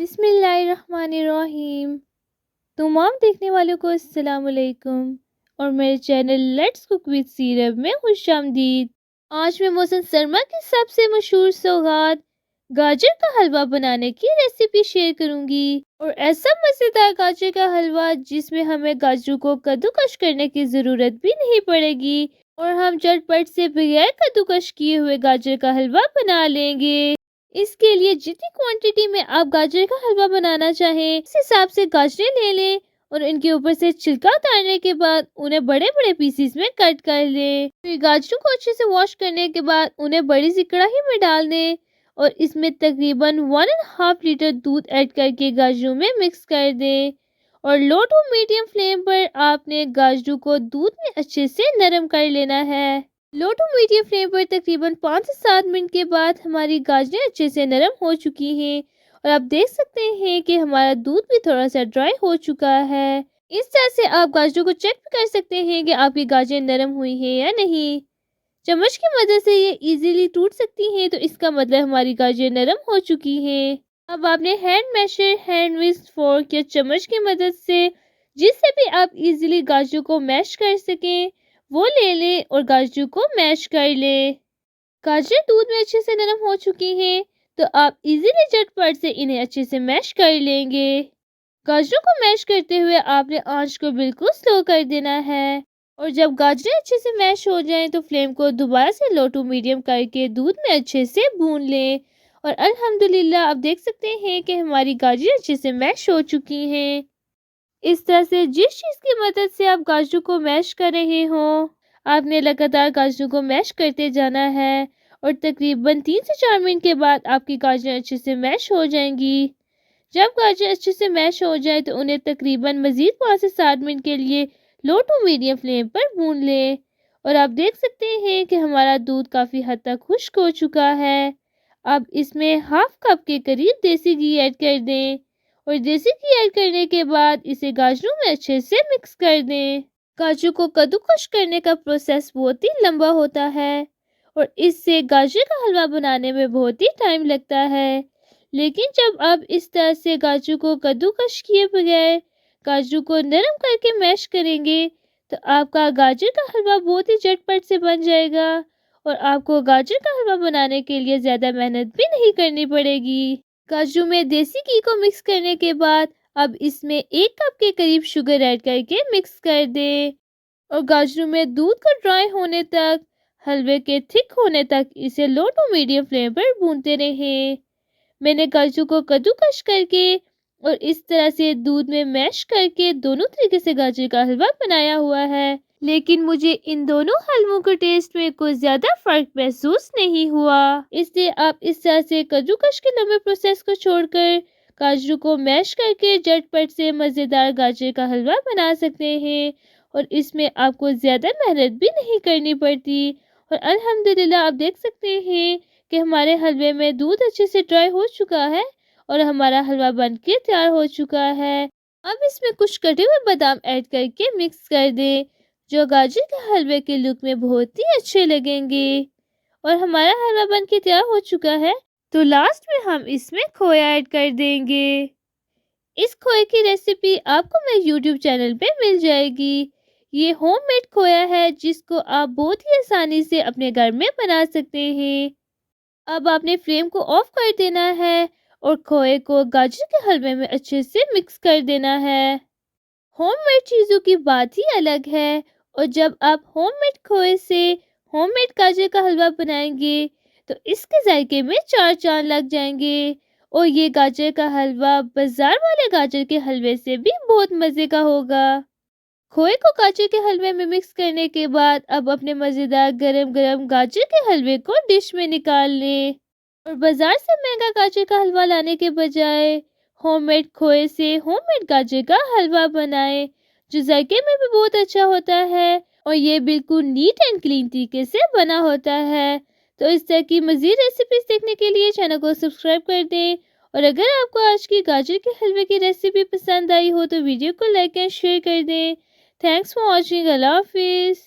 बिस्मिल्लाहिर्रहमानिर्रहीम। तमाम देखने वालों को अस्सलाम वालेकुम और मेरे चैनल लेट्स कुक विद सीरब में खुशामदीद। आज मैं मौसम सरमा की सबसे मशहूर सौगात गाजर का हलवा बनाने की रेसिपी शेयर करूंगी। और ऐसा मज़ेदार गाजर का हलवा जिसमें हमें गाजरों को कद्दूकश करने की ज़रूरत भी नहीं पड़ेगी और हम झटपट से बगैर कद्दूकश किए हुए गाजर का हलवा बना लेंगे। इसके लिए जितनी क्वांटिटी में आप गाजर का हलवा बनाना चाहें उस हिसाब से गाजरें ले लें और इनके ऊपर से छिलका उतारने के बाद उन्हें बड़े बड़े पीसेस में कट कर लें। फिर गाजरों को अच्छे से वॉश करने के बाद उन्हें बड़ी सी कढ़ाई में डाल दें और इसमें तकरीबन 1.5 लीटर दूध ऐड करके गाजरों में मिक्स कर दें और लो टू मीडियम फ्लेम पर आपने गाजरों को दूध में अच्छे से नरम कर लेना है। लो टू मीडियम फ्लेम पर तकरीबन 5 से 7 मिनट के बाद हमारी गाजरें अच्छे से नरम हो चुकी हैं और आप देख सकते हैं कि हमारा दूध भी थोड़ा सा ड्राई हो चुका है। इस तरह से आप गाजरों को चेक भी कर सकते हैं कि आपकी गाजरें नरम हुई हैं या नहीं। चम्मच की मदद से ये इजीली टूट सकती हैं, तो इसका मतलब हमारी गाजरें नरम हो चुकी हैं। अब आपने हैंड मैशर, हैंड विस्क, फोर्क या चम्मच की मदद से जिससे भी आप इजीली गाजरों को मैश कर सकें वो ले लें और गाजरों को मैश कर लें। गाजर दूध में अच्छे से नरम हो चुकी हैं, तो आप इजीली झटपट से इन्हें अच्छे से मैश कर लेंगे। गाजरों को मैश करते हुए आपने आंच को बिल्कुल स्लो कर देना है और जब गाजरें अच्छे से मैश हो जाएं तो फ्लेम को दोबारा से लो टू मीडियम करके दूध में अच्छे से भून लें और अल्हम्दुलिल्लाह आप देख सकते हैं कि हमारी गाजरें अच्छे से मैश हो चुकी हैं। इस तरह से जिस चीज़ की मदद से आप गाजरों को मैश कर रहे हो आपने लगातार गाजरों को मैश करते जाना है और तकरीबन 3 से 4 मिनट के बाद आपकी गाजरें अच्छे से मैश हो जाएंगी। जब गाजर अच्छे से मैश हो जाए तो उन्हें तकरीबन मज़ीद 5 से 7 मिनट के लिए लो टू मीडियम फ्लेम पर भून लें और आप देख सकते हैं कि हमारा दूध काफ़ी हद तक खुश्क हो चुका है। अब इसमें हाफ कप के करीब देसी घी ऐड कर दें और देसी घी ऐड करने के बाद इसे गाजरों में अच्छे से मिक्स कर दें। गाजरों को कद्दूकश करने का प्रोसेस बहुत ही लंबा होता है और इससे गाजर का हलवा बनाने में बहुत ही टाइम लगता है, लेकिन जब आप इस तरह से गाजरों को कद्दूकश किए बगैर गाजरों को नरम करके मैश करेंगे तो आपका गाजर का हलवा बहुत ही झटपट से बन जाएगा और आपको गाजर का हलवा बनाने के लिए ज़्यादा मेहनत भी नहीं करनी पड़ेगी। काजू में देसी घी को मिक्स करने के बाद अब इसमें 1 कप के करीब शुगर ऐड करके मिक्स कर दें और गाजरों में दूध को ड्राई होने तक, हलवे के थिक होने तक इसे लो टू मीडियम फ्लेम पर भूनते रहें। मैंने काजू को कद्दूकश करके और इस तरह से दूध में मैश करके दोनों तरीके से गाजर का हलवा बनाया हुआ है, लेकिन मुझे इन दोनों हलवों के टेस्ट में कोई ज़्यादा फ़र्क महसूस नहीं हुआ। इसलिए आप इस तरह से कद्दूकश के लंबे प्रोसेस को छोड़कर गाजरों को मैश करके झटपट से मज़ेदार गाजर का हलवा बना सकते हैं और इसमें आपको ज़्यादा मेहनत भी नहीं करनी पड़ती। और अल्हम्दुलिल्लाह आप देख सकते हैं कि हमारे हलवे में दूध अच्छे से ड्राई हो चुका है और हमारा हलवा बन के तैयार हो चुका है। अब इसमें कुछ कटे हुए बादाम ऐड करके मिक्स कर दें जो गाजर के हलवे के लुक में बहुत ही अच्छे लगेंगे और हमारा हलवा बन के तैयार हो चुका है। तो लास्ट में हम इसमें खोया ऐड कर देंगे। इस खोए की रेसिपी आपको मेरे यूट्यूब चैनल पे मिल जाएगी। ये होममेड खोया है जिसको आप बहुत ही आसानी से अपने घर में बना सकते हैं। अब आपने फ्लेम को ऑफ कर देना है और खोए को गाजर के हलवे में अच्छे से मिक्स कर देना है। होममेड चीज़ों की बात ही अलग है और जब आप होममेड खोए से होममेड गाजर का हलवा बनाएंगे तो इसके जायके में चार चांद लग जाएंगे और ये गाजर का हलवा बाजार वाले गाजर के हलवे से भी बहुत मज़े का होगा। खोए को गाजर के हलवे में मिक्स करने के बाद अब अपने मज़ेदार गरम गरम गाजर के हलवे को डिश में निकाल लें और बाजार से महंगा गाजर का हलवा लाने के बजाय होममेड खोए से होममेड गाजर का हलवा बनाएं जो जायके में भी बहुत अच्छा होता है और ये बिल्कुल नीट एंड क्लीन तरीके से बना होता है। तो इस तरह की मज़ीद रेसिपीज देखने के लिए चैनल को सब्सक्राइब कर दें और अगर आपको आज की गाजर के हलवे की रेसिपी पसंद आई हो तो वीडियो को लाइक एंड शेयर कर दें। Thanks for watching. अल्लाह हाफिज़।